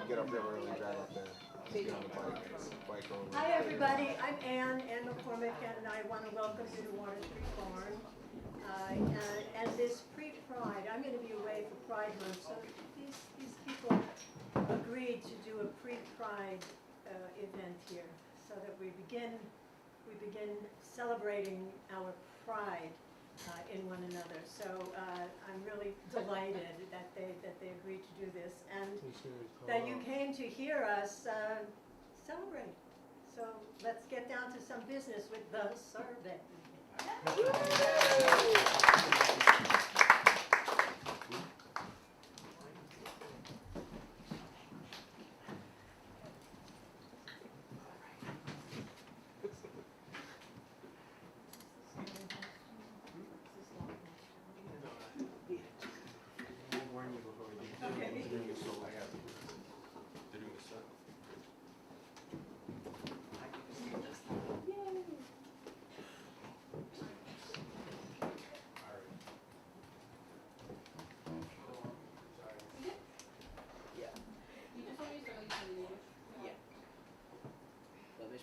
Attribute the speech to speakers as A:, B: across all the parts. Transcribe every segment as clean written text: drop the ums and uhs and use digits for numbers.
A: get up there early, drive up there, get on the bike over.
B: Hi everybody, I'm Ann McCormick, and I want to welcome you to Water Street Barn. And this pre-Pride, I'm going to be away for Pride Month, so these people agreed to do a pre-Pride event here, so that we begin celebrating our pride in one another. So I'm really delighted that they agreed to do this, and that you came to hear us celebrate. So let's get down to some business with the survey.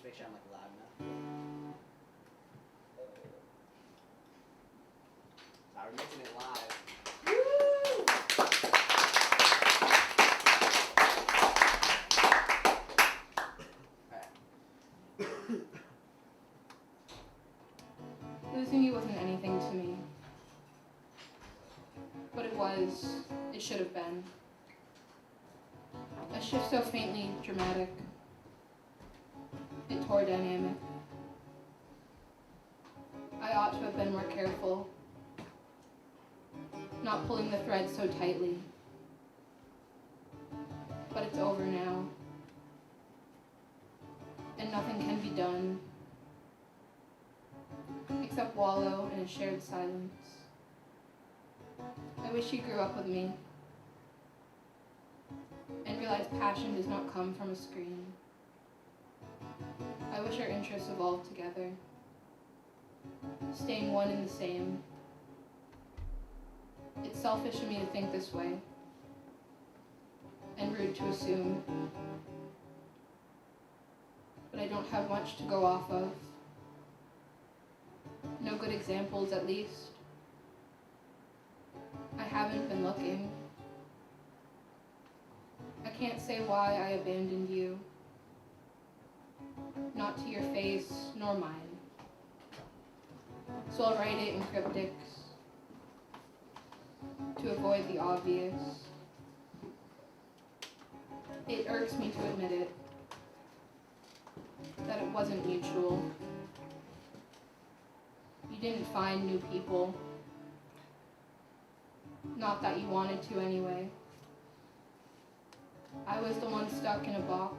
C: Make sure I'm like loud enough. Sorry, we're making it live.
D: Losing you wasn't anything to me. But it should have been. A shift so faintly dramatic. It tore dynamic. I ought to have been more careful, not pulling the thread so tightly. But it's over now, and nothing can be done except wallow in a shared silence. I wish you grew up with me and realized passion does not come from a screen. I wish our interests evolved together, staying one and the same. It's selfish of me to think this way, and rude to assume, but I don't have much to go off of. No good examples, at least. I haven't been looking. I can't say why I abandoned you. Not to your face, nor mine. So I'll write it in cryptics, to avoid the obvious. It irks me to admit it, that it wasn't mutual. You didn't find new people. Not that you wanted to anyway. I was the one stuck in a box,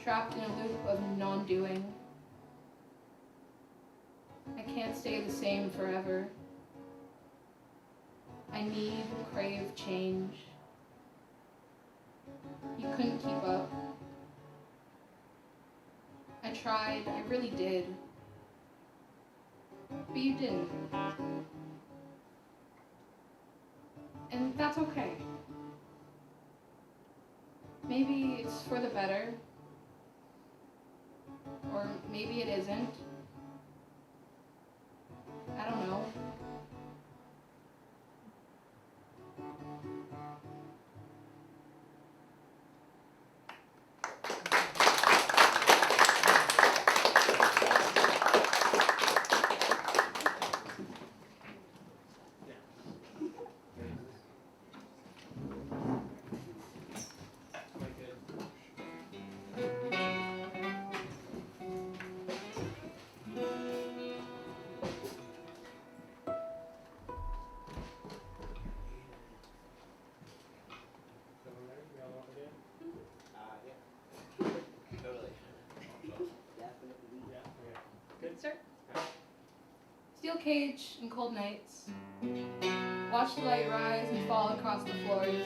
D: trapped in a loop of non-doing. I can't stay the same forever. I need, crave change. You couldn't keep up. I tried, I really did. But you didn't. And that's okay. Maybe it's for the better. Or maybe it isn't. I don't know. Steel cage and cold nights. Watch the light rise and fall across the floors.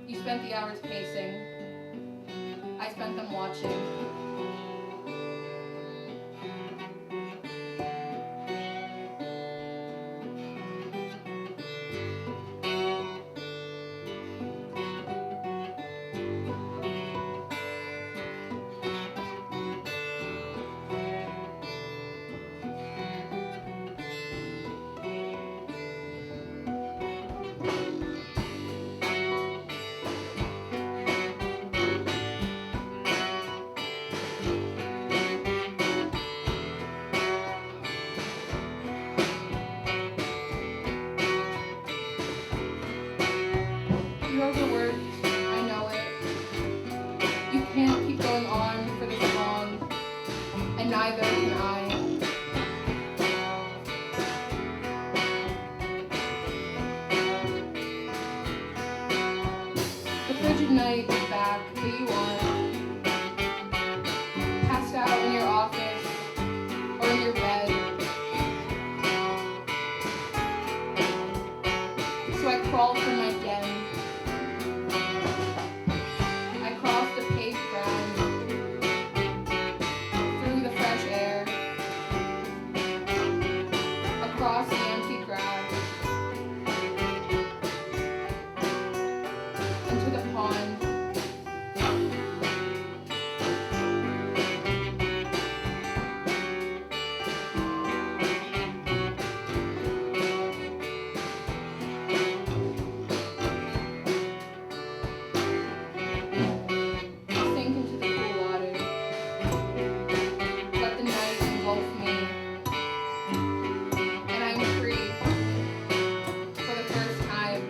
D: You spent the hours pacing. I spent them watching. Frigid night is back, but you aren't. Passed out in your office or in your bed. So I crawled from my den. I crossed the paved ground, through the fresh air, across the empty grass, into the pond. Sink into the cool water. Let the night engulf me. And I'm free for the first time.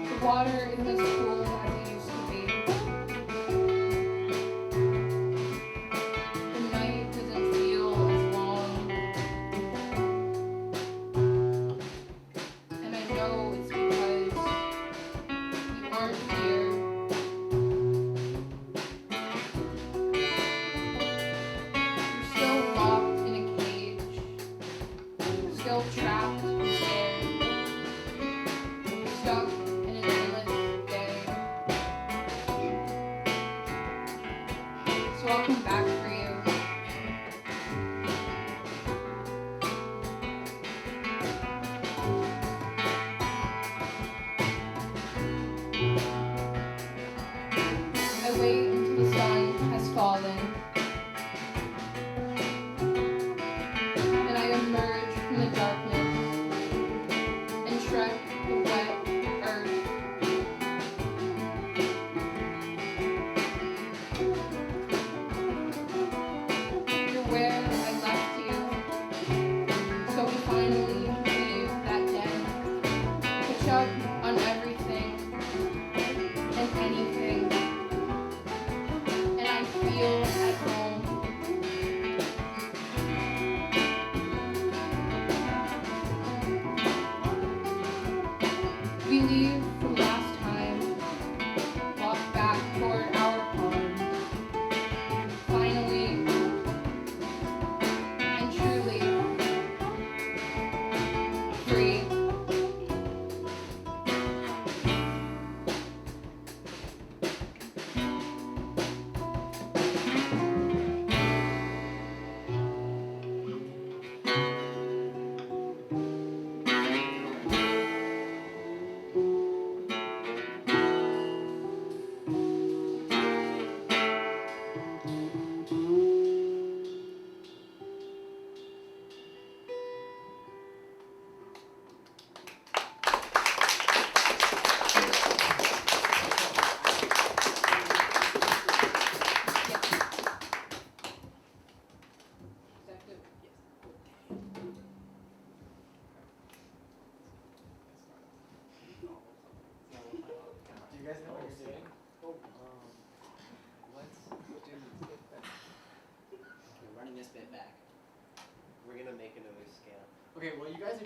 D: The water isn't as cool as it used to be. The night doesn't feel as long. And I know it's because you aren't here. You're still locked in a cage. Still trapped and scared. Stuck in an endless day. So I'll come back for you. I wait until the sun has fallen. Then I emerge from the darkness and trek the wet earth. You're where I left you, so we finally leave that den. Catch up on everything and anything, and I feel at home. We leave from last time, walk back toward our pond. Finally, and truly, free.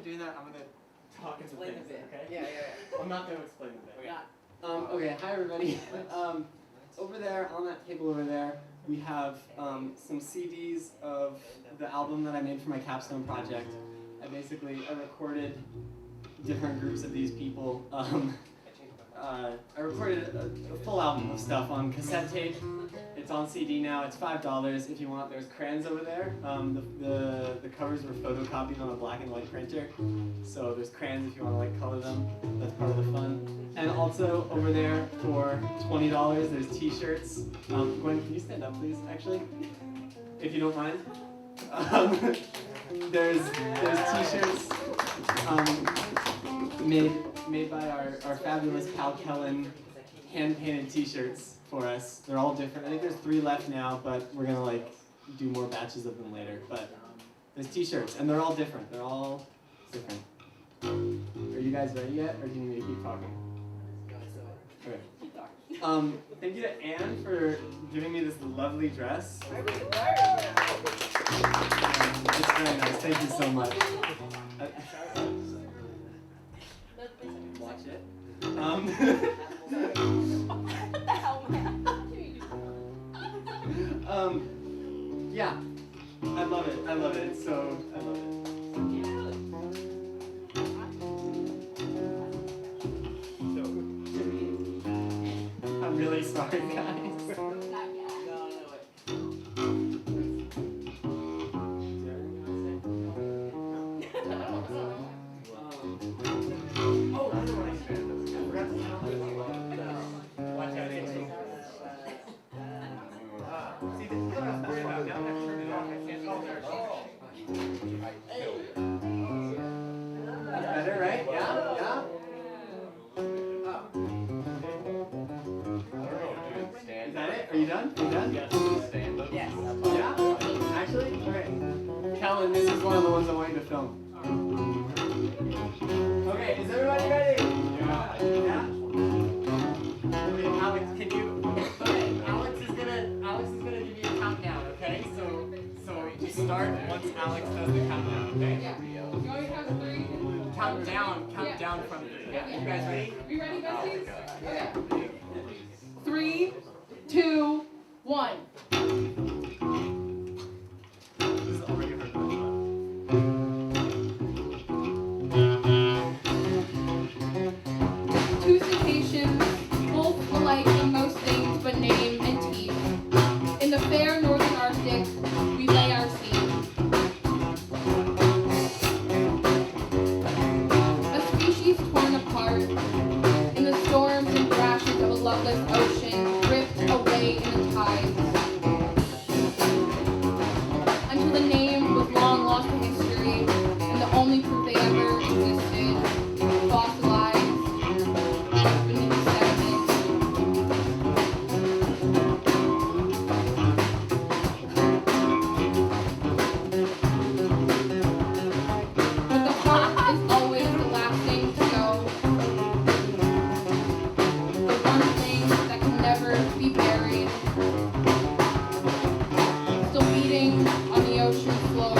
E: you're doing that, I'm gonna talk into
C: Explain
E: things,
C: the bit.
E: okay?
C: Yeah.
E: I'm not gonna explain the bit.
C: Yeah.
E: Okay, hi everybody. Over there, on that table over there, we have some CDs of the album that I made for my capstone project. I recorded different groups of these people. I recorded a full album of stuff on cassette tape. It's on CD now. It's $5 if you want. There's crayons over there. The covers were photocopied on a black and white printer. So there's crayons if you want to like color them. That's part of the fun. And also over there for $20, there's T-shirts. Gwen, can you stand up, please? Actually, if you don't mind. There's T-shirts made by our fabulous pal Kellen, hand-painted T-shirts for us. They're all different. I think there's 3 left now, but we're gonna like do more batches of them later. But there's T-shirts, and they're all different. They're all different. Are you guys ready yet, or do you need me to keep talking? Okay. Thank you to Anne for giving me this lovely dress. It's very nice. Thank you so much. Watch it. Yeah. I love it. I love it. I love it. I'm really sorry, guys. Better, right? Yeah, yeah. Is that it? Are you done? Are you done?
C: Yes.
E: Yeah? Actually? Okay. Kellen, this is one of the ones I want you to film. Okay, is everybody ready? Yeah. Yeah? Okay, Alex, can you... Okay, Alex is gonna give you a countdown, okay? So you start once Alex does the countdown, okay?
D: Yeah. You want me to count to 3?
E: Count down from 3. Yeah. You guys ready?
D: You ready, besties? Okay. 3, 2, 1.
E: This is already hard.
D: Two cetaceans, both alike in most things but name and teeth. In the fair northern Arctic, we lay our seed. A species torn apart in the storms and crashes of a loveless ocean, drift away in the tides. Until the name was long lost to history, and the only proof they ever existed, fossilized beneath the sediment. But the heart is always the last thing to go. The one thing that can never be buried. Still beating on the ocean floor.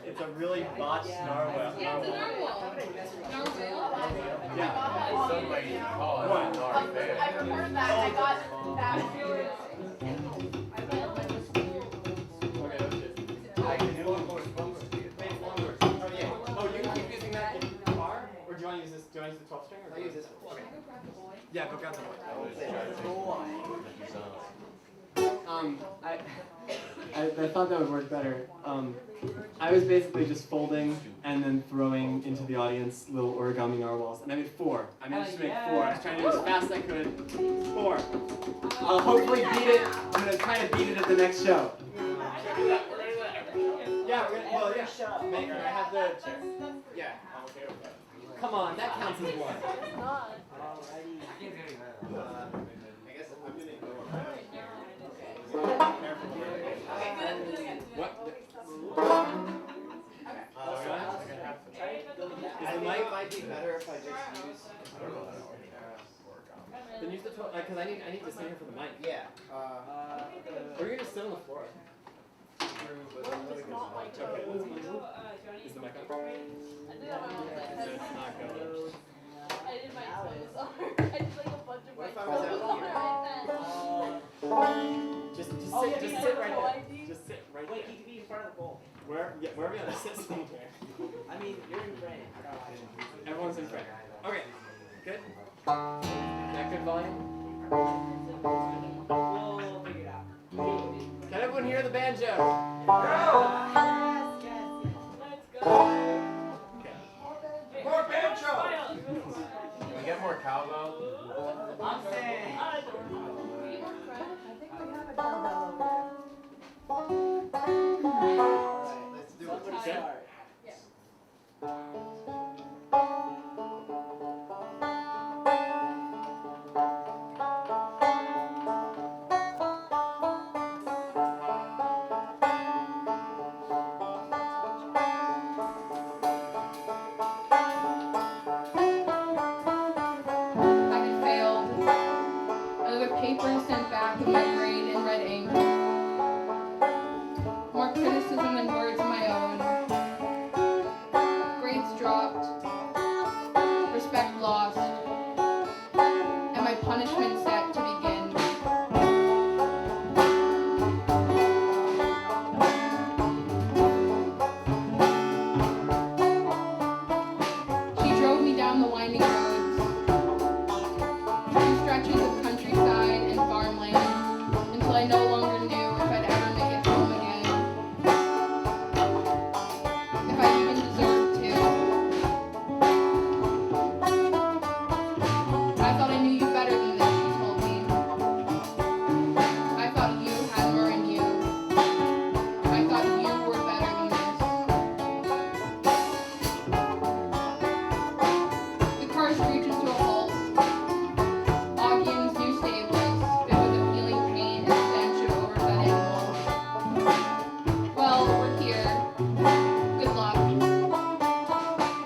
E: It's a really botched narwhal.
D: Yeah, it's a narwhal. Narwhal?
E: Yeah.
C: Somebody call it a narwhal.
F: I recorded that. I got that.
E: Okay, that's it.
C: I can do it more focused.
E: Wait, one more. Oh yeah. Oh, you can keep using that in the car, or do you want to use this? Do you want to use the 12 string? Or
A: I'll use this one.
E: Okay. Yeah, go grab the boy.
C: I was trying to
E: I thought that would work better. I was basically just folding and then throwing into the audience little origami narwhals, and I made 4. I managed to make 4. I was trying to do as fast as I could. 4. I'll hopefully beat it. I'm gonna try to beat it at the next show. Yeah, we're gonna. Well, yeah. Make, I have the chair. Yeah, I'm okay with that. Come on, that counts as 1.
A: I guess I'm gonna ignore
E: What?
A: I think it might be better if I just use.
E: Then use the 12, because I need to stand here for the mic.
A: Yeah.
E: Or you're gonna sit on the floor. Okay. Is the mic on?
F: I did that on my
E: No, it's not going.
F: I did my toes. I did like a bunch of
A: What if
F: my
A: I was
F: toes
A: out here?
E: Just sit right there. Just sit right there.
A: Wait, you can be in front of the bowl.
E: Wherever you gotta sit somewhere.
A: I mean, you're in frame.
E: Everyone's in frame. Okay. Good. Is that good volume?
A: We'll figure it out.
E: Can everyone hear the banjo?
F: Let's go.
E: Okay.
A: More banjo!
C: Can we get more cowbell?
A: I'm saying.
B: I think we have a cowbell over
A: Alright, let's do it.
E: Okay.
A: Start.
D: I had failed. Another paper sent back with my grade in red ink. More criticism than words of my own. Grades dropped. Respect lost. And my punishment set to begin. She drove me down the winding roads, through stretches of countryside and farmland, until I no longer knew if I'd ever make it home again. If I even deserved to. I thought I knew you better than this, she told me. I thought you had more in you. I thought you were better than this. The car screeches to a halt. Ogden's new stables, filled with a peeling paint and stench of overfed animals. Well, we're here. Good luck.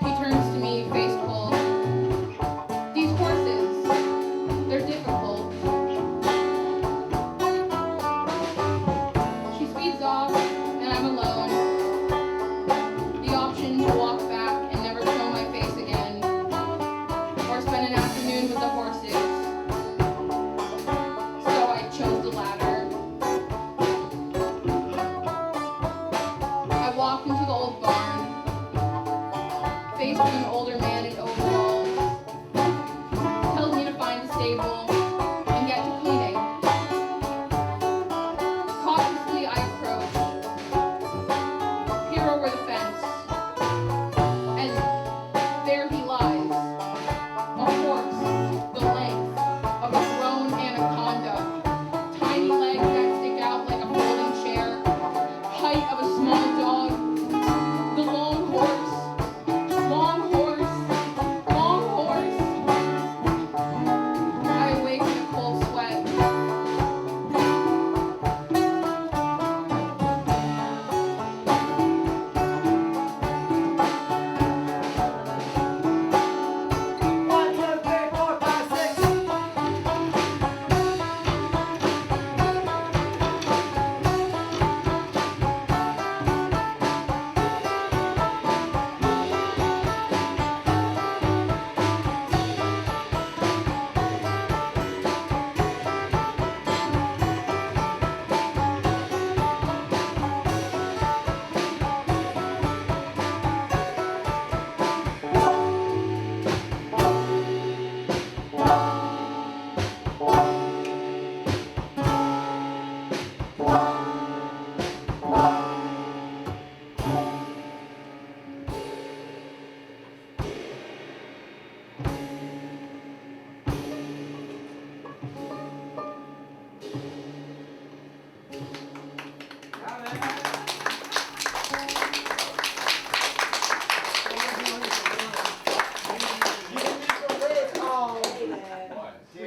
D: He turns to me, face cold. These horses,
E: We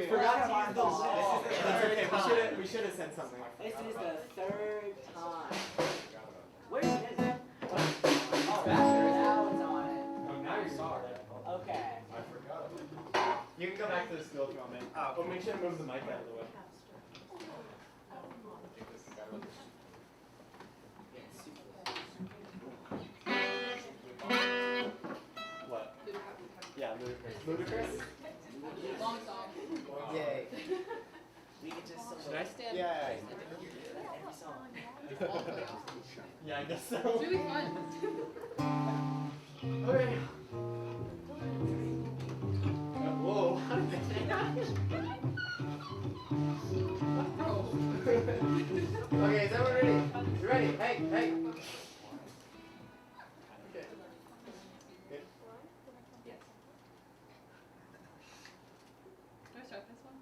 E: forgot to use those. That's okay. We should have said something.
G: This is the third time. Where is it? Oh, now it's on it.
E: Oh, now you're sorry.
G: Okay.
E: You can go back to the stool if you want me. But make sure to move the mic out of the way. What? Yeah, Ludacris. Ludacris?
D: Long song.
A: Yay.
G: We can just
E: Should I?
D: Stand.
A: Yay.
G: every song.
D: All playoffs.
E: Yeah, I guess so.
D: It's really fun.
E: Okay. Whoa. Okay, is everyone ready? You ready? Hey, hey. Okay. Good.
D: Do I start this one?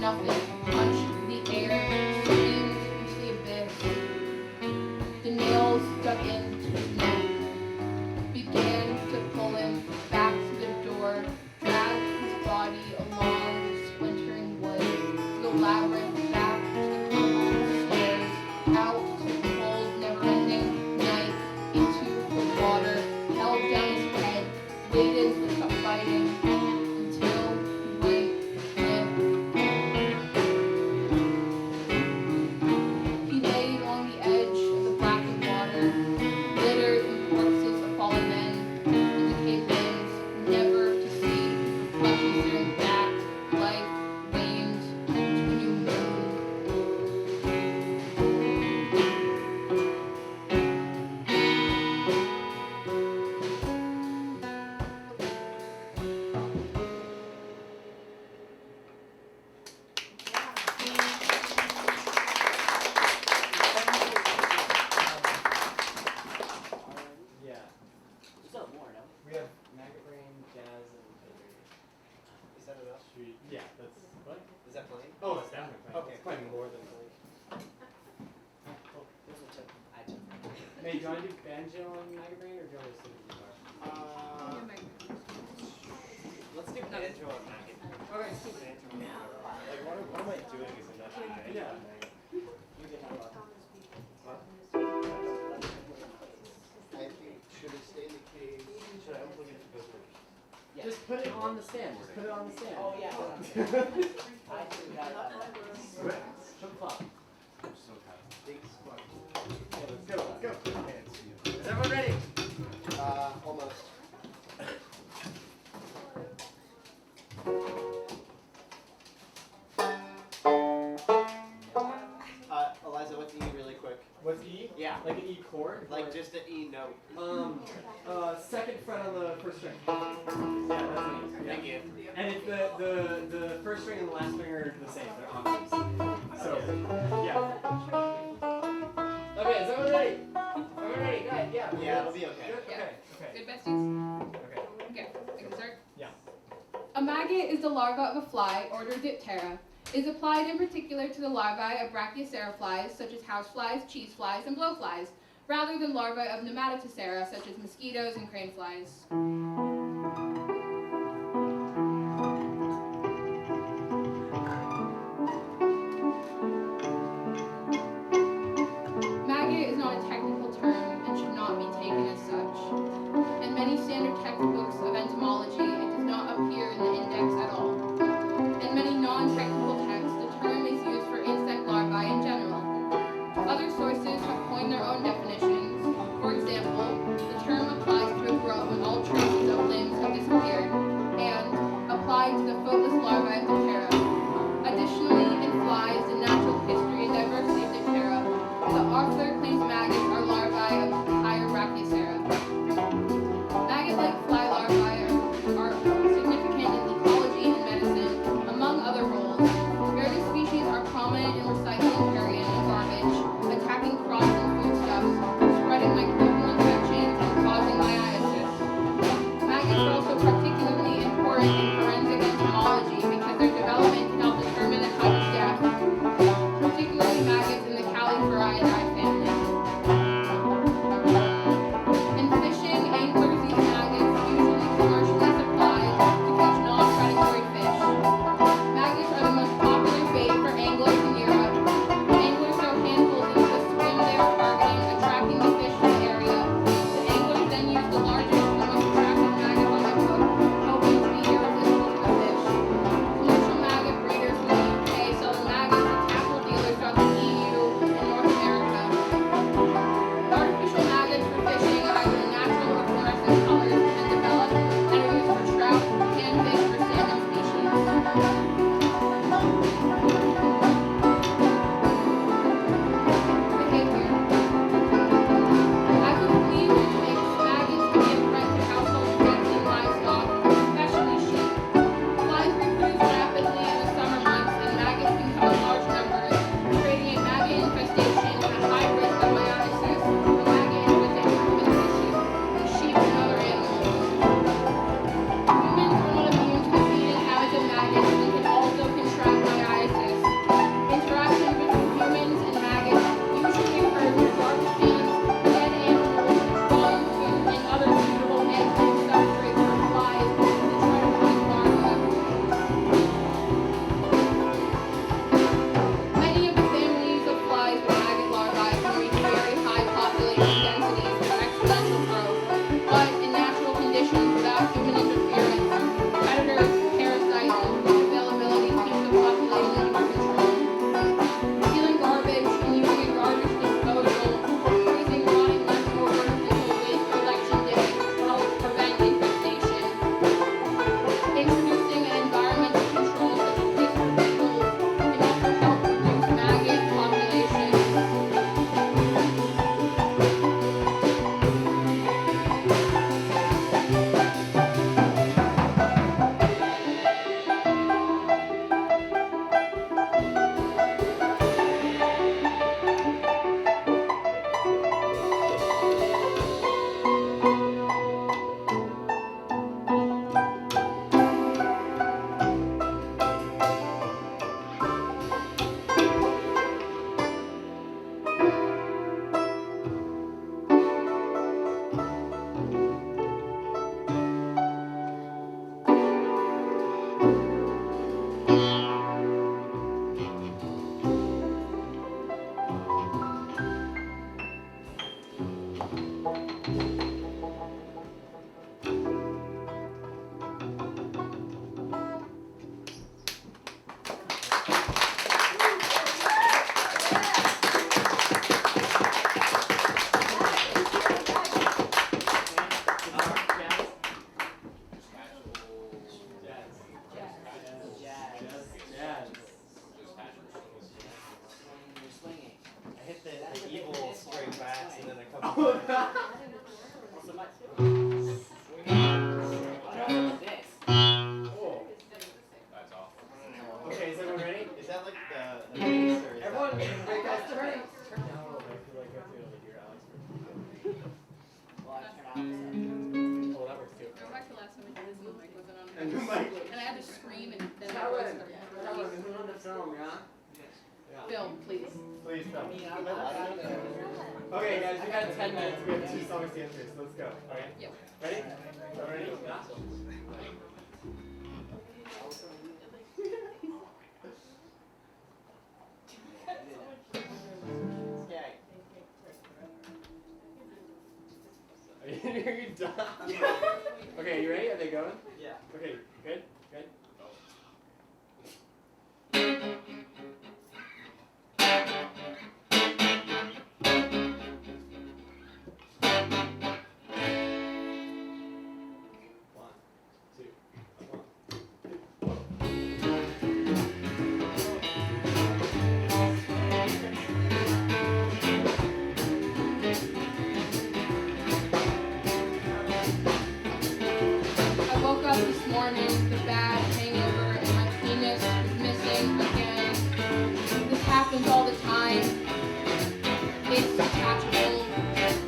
D: Nothing, punched the air, screamed into the abyss. drift back to the stairs, out to the cold, never-ending night, into the water, held down his head, waited to stop fighting, until he went limp. He lay along the edge of the blackened water, littered with corpses of fallen men, and decayed limbs, never to see, watching staring back, life waned to a new moon.
E: Yeah.
G: There's still more, no?
E: We have Maggot Brain, Jazz, and Baby.
A: Is that enough?
E: Yeah, that's what?
A: Is that plenty?
E: Oh, it's definitely plenty.
A: Okay.
E: It's probably more than plenty.
G: There's a tip. I took.
E: May, do you want to do banjo on Maggot Brain, or do you want to stick with guitar?
A: Let's do banjo on Maggot.
E: Okay, let's do banjo.
A: Like, what am I doing? Is it not
E: Yeah.
G: You can have one.
A: I think, should it stay in the case? Should I unplug it to go first?
G: Yeah.
E: Just put it on the stand. Just put it on the stand.
G: Oh, yeah. I do that.
E: Flip flop.
A: Big squat.
E: Okay, let's go. Let's go. Is everyone ready?
A: Almost. Eliza, what's E really quick?
E: What's E?
A: Yeah.
E: Like an E chord?
A: Like just an E note.
E: Second fret on the first string. Yeah, that's an E. Yeah.
A: Thank you.
E: And it's the first string and the last string are the same. They're octaves. So, yeah. Okay, is everyone ready? Everyone ready? Good. Yeah.
A: Yeah, it'll be okay.
E: Good?
D: Yeah.
E: Okay. Okay.
D: Good besties?
E: Okay.
D: Okay, I can start?
E: Yeah.
D: A maggot is the larva of a fly, order Diptera. It is applied in particular to the larvae of Brachiocerra flies, such as houseflies, cheese flies, and blowflies, rather than larvae of Nematocera, such as mosquitoes and crane flies. Maggot is not a technical term and should not be taken as such. In many standard textbooks of entomology, it does not appear in the index at all. In many non-technical texts, the term is used for insect larvae in general. Other sources have coined their own definitions. For example, the term applies to a grub when all traces of
E: Oh,
G: Also, my. What is this?
E: oh.
C: That's all.
E: Okay, is everyone ready?
A: Is that like the bass or is
E: Everyone,
A: that
E: break guys, turn.
A: No, I feel like I have to go over here, Alex.
G: Well, I turn off.
E: Oh, that works too.
D: Go back to last time we did this and the mic wasn't on.
E: And the mic.
D: And I had to scream and then my
E: Tell
D: voice
E: him.
D: started.
E: Tell him, this is on the film, yeah?
D: Film, please.
E: Please
G: I
E: film.
G: mean, I'm not out there.
E: Okay, guys, we got 10 minutes. We have 2 songs to answer, so let's go. Okay?
D: Yep.
E: Ready? Everyone ready? Yeah? Are you done? Okay, you ready? Are they going?
G: Yeah.
E: Okay, good? Good? One, two, one.
D: I woke up this morning with a bad hangover and my penis was missing again. This happens all the time. It's detachable. It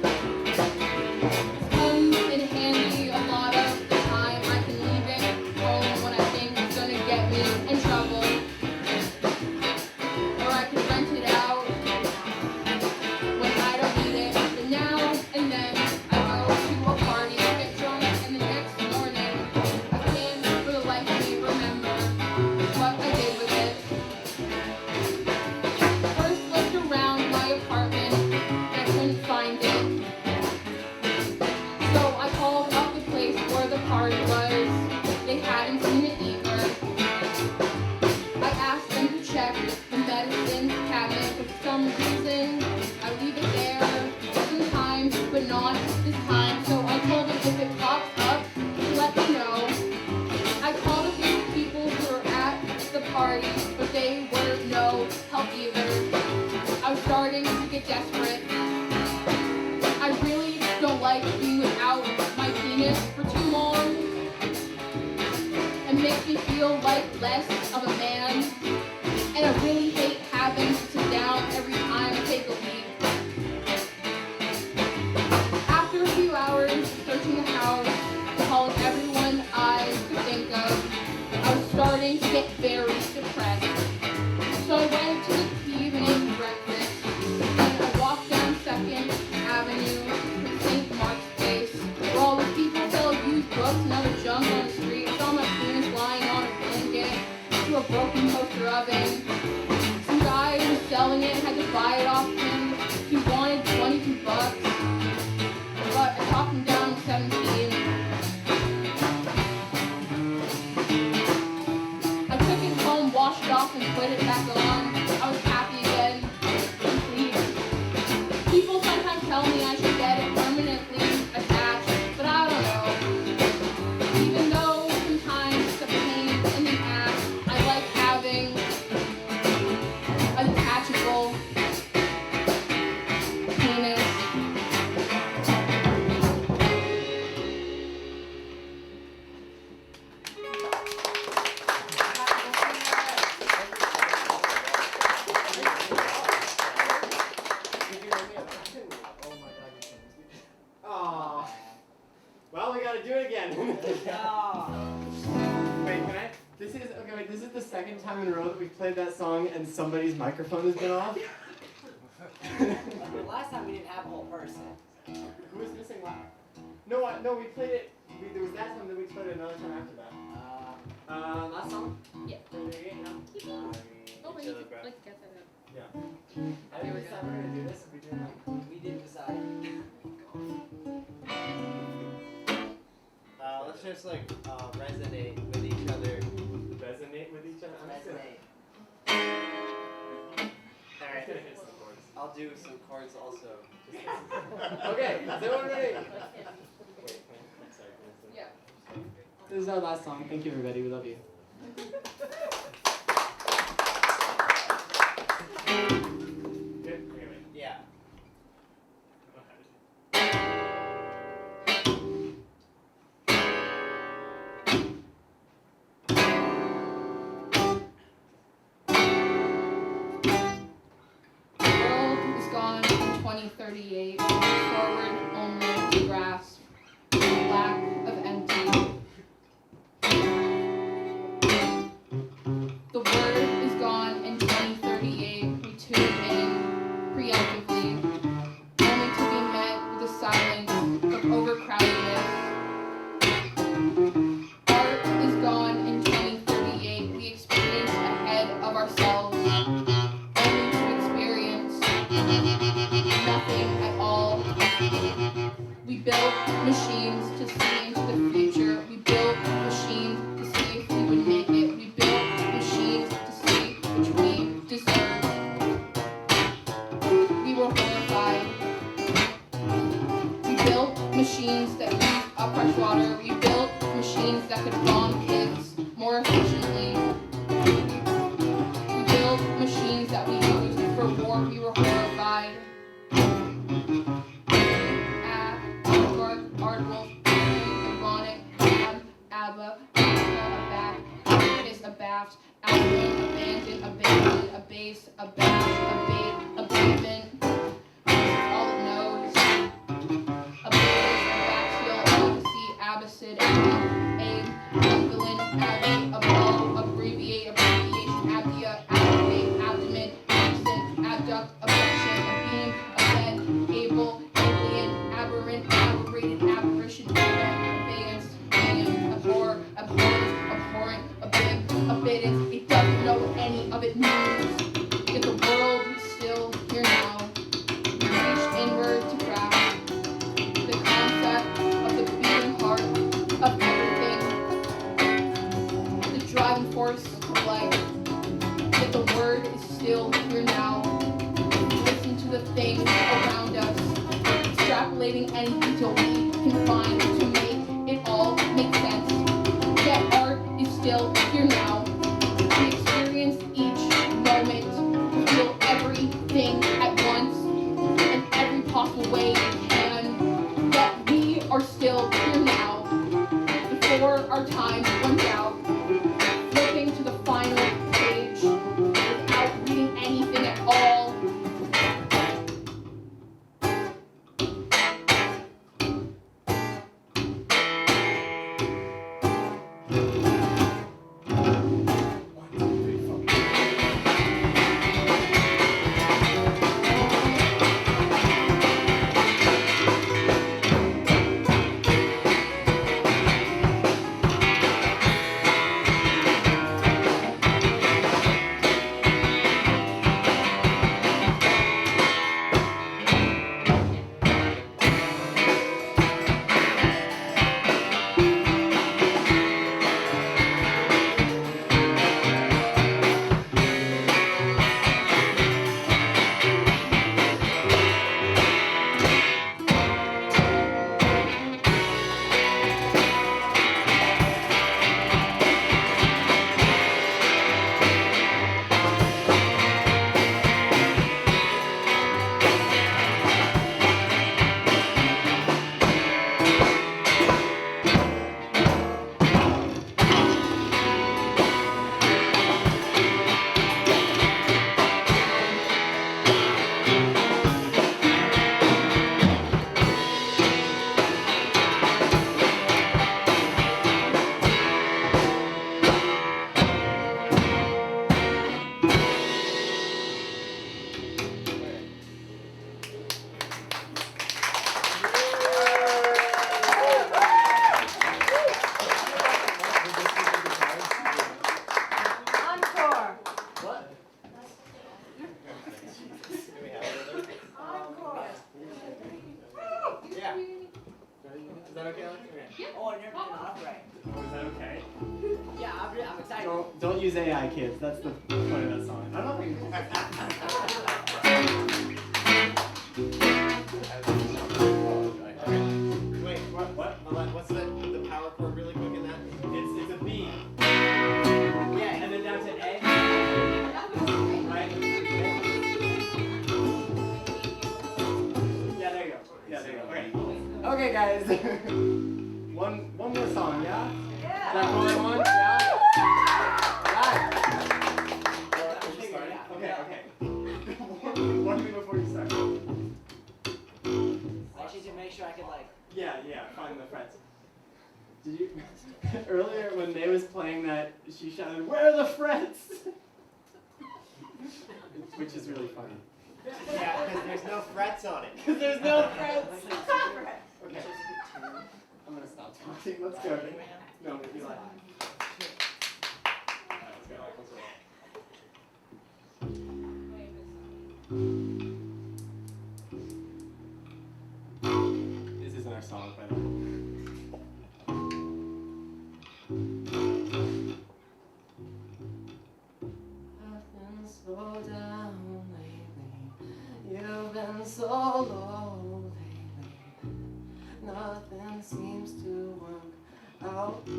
D: comes in handy a lot of the time. I can leave it home when I think it's gonna get me in trouble. Or I can rent it out when I don't need it. But now and then I go to a party, get drunk, and the next morning I can't for the life of me remember what I did with it. First looked around my apartment and I couldn't find it. So I called up the place where the party was. They hadn't seen it either. I asked them to check the medicine cabinet, but for some reason I leave it there sometimes, but not this time. So I told them if it pops up, to let me know. I called a few people who were at the party, but they were no help either. I was starting to get desperate. I really don't like being without my penis for too long. It makes me feel like less of a man. And I really hate having to sit down every time I take a leak. After a few hours searching the house, calling everyone I could think of, I was starting to get very depressed. So I went to the evening breakfast, and I walked down 2nd Avenue to St. Mark's Place, where all the people sell used books and other junk on the street. I saw my penis lying on a blanket to a broken toaster oven. Some guy who was selling it had to buy it off him. He wanted 22 bucks, but I talked him down to 17. I took it home, washed it off, and put it back on. I was happy again, complete. People sometimes tell me I should get it permanently attached, but I don't know. Even though sometimes it's a pain in the ass, I like having a detachable penis.
E: Aw. Well, we gotta do it again. Wait, can I? This is okay. Wait, this is the 2nd time in a row that we've played that song and somebody's microphone has been off.
G: The last time we didn't have a whole person.
E: Who was missing what? No, no, we played it. There was that song, then we played it another time after that. Last song.
D: Yeah. Oh, wait, like get that out.
E: Yeah. I didn't decide we're gonna do this. If we do it.
G: We didn't decide.
A: Let's just like resonate with each other.
E: Resonate with each other. I'm just gonna-
A: Resonate.
E: I'm just gonna hit some chords.
A: I'll do some chords also.
E: Okay, is everyone ready? Wait, I'm sorry.
D: Yeah.
E: This is our last song. Thank you, everybody. We love you. Good? Okay, wait.
A: Yeah.
D: 2038, forward only to grasp the lack of empty. The word is gone in 2038, we tune in preemptively, only to be met with the silence of overcrowdedness. Art is gone in 2038, we experience ahead of ourselves, only to experience nothing at all. We built machines to see into the future. We built machines to see if we would make it. We built machines to see which we deserve. We were horrified. We built machines that used up fresh water. We built machines that could bomb kids more efficiently. We built machines that we used for war. We were horrified. Artwolf, ironic, Abba, aback, kiss, abaft, album, abandoned, abase, abashed, abatement. This is all it knows. Abase, abaxial, odyssey, abacid, aim, ambulant, abby, abo, abbreviate, abbreviation, abdia, activate, abdomen, absent, abduct, abduction, abeam, abed, able, alien, aberrant, aberrated, apparition, abeyance, abhor, abhorrence, abhorrent, abib, abiddance. It doesn't know what any of it means. Yet the world is still here now. We reach inward to grasp the concept of the beating heart of everything, the driving force of life. Yet the word is still here now. Listen to the things around us, extrapolating anything till we can find to make it all make sense. Yet art is still here now. We experience each moment, we feel everything at once, in every possible way we can. Yet we are still here now, before our time runs out, flipping to the final page, without reading anything at all.
G: that okay, Alex? Okay.
D: Yeah.
G: Oh, and you're doing it upright.
A: Oh, is that okay?
G: Yeah, I'm excited.
E: Don't use AI, kids. That's the point of that song.
A: I don't know if Wait, what's the power chord really quick in that? It's a B.
G: Yeah, and then down to A. Right? Yeah, there you go. Yeah, there you go. Okay.
E: Okay, guys. one more song, yeah?
G: Yeah.
E: Is that cool, everyone? Yeah? Alright.
G: Yeah.
E: Okay. One thing before you start. Yeah, find the frets. Did you earlier when May was playing that, she shouted, "Where are the frets?" Which is really funny.
A: Yeah, because there's no frets on it.
E: Because there's no frets. Okay. I'm gonna stop talking. Let's go. No, if you like. Let's go. This isn't our song, by the way. I've been so down lately. You've been so low lately. Nothing seems to work out for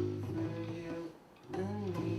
E: you and me.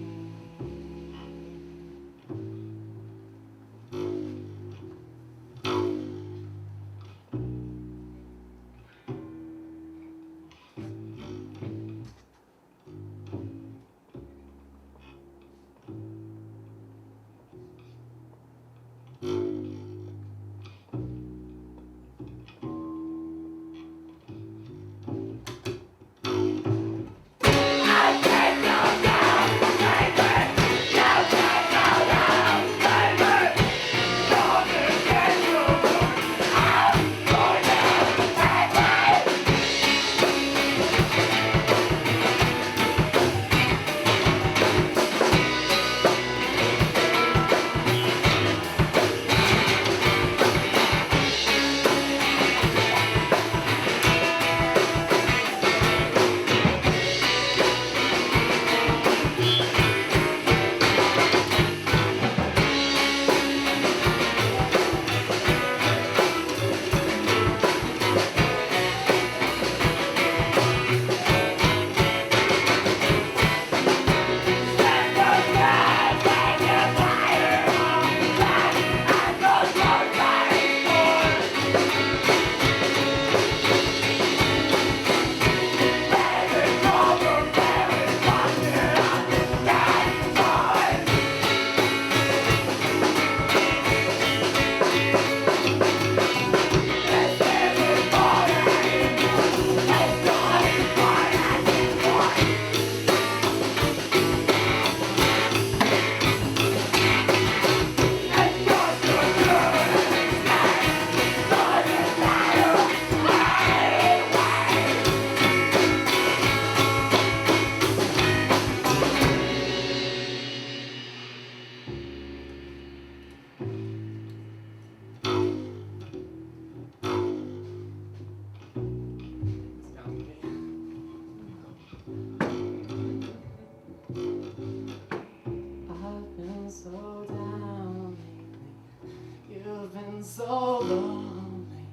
E: So lonely,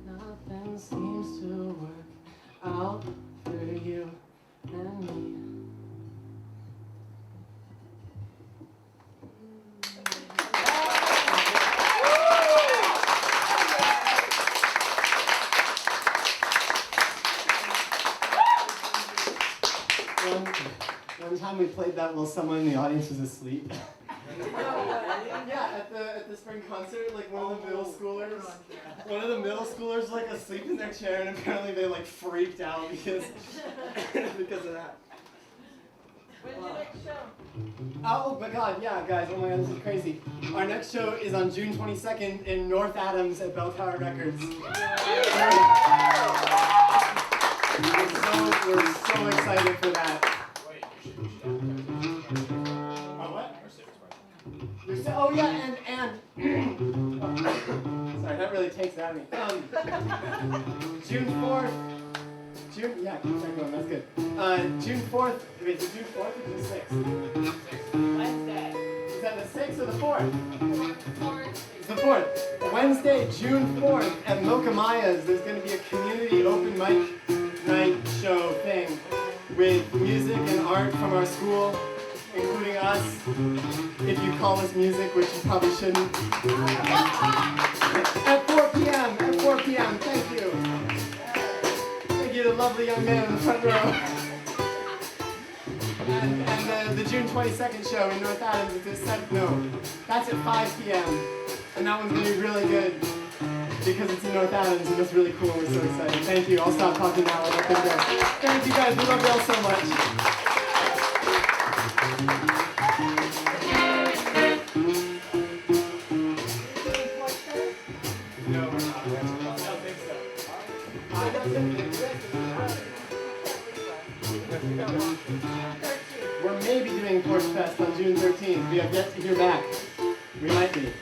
E: nothing seems to work out for you and me. One time we played that while someone in the audience was asleep. Yeah, at the spring concert, like one of the middle schoolers like asleep in their chair, and apparently they like freaked out because of that.
F: When's your next show?
E: Oh my god, yeah, guys, oh my god, this is crazy. Our next show is on June 22nd in North Adams at Bell Tower Records. We're so excited for that. Oh yeah, and sorry, that really takes it out of me. June 4th. Yeah, keep that going, that's good. June 4th, wait, is it June 4th or June 6th?
F: Wednesday.
E: Is that the 6th or the 4th?
F: 4th.
E: It's the 4th. Wednesday, June 4th at Mokamaya's, there's going to be a community open mic night show thing with music and art from our school, including us, if you call us music, which you probably shouldn't. At 4 p.m., thank you. Thank you to the lovely young man in the front row. And the June 22nd show in North Adams is at 7, no, that's at 5 p.m. And that one's going to be really good. because it's in North Adams and it's really cool and we're so excited. Thank you. I'll stop talking now and let them go. Thank you guys. We love y'all so much. No, we're not. I don't think so. We're maybe doing Torch Fest on June 13th. We have yet to hear back. We might be.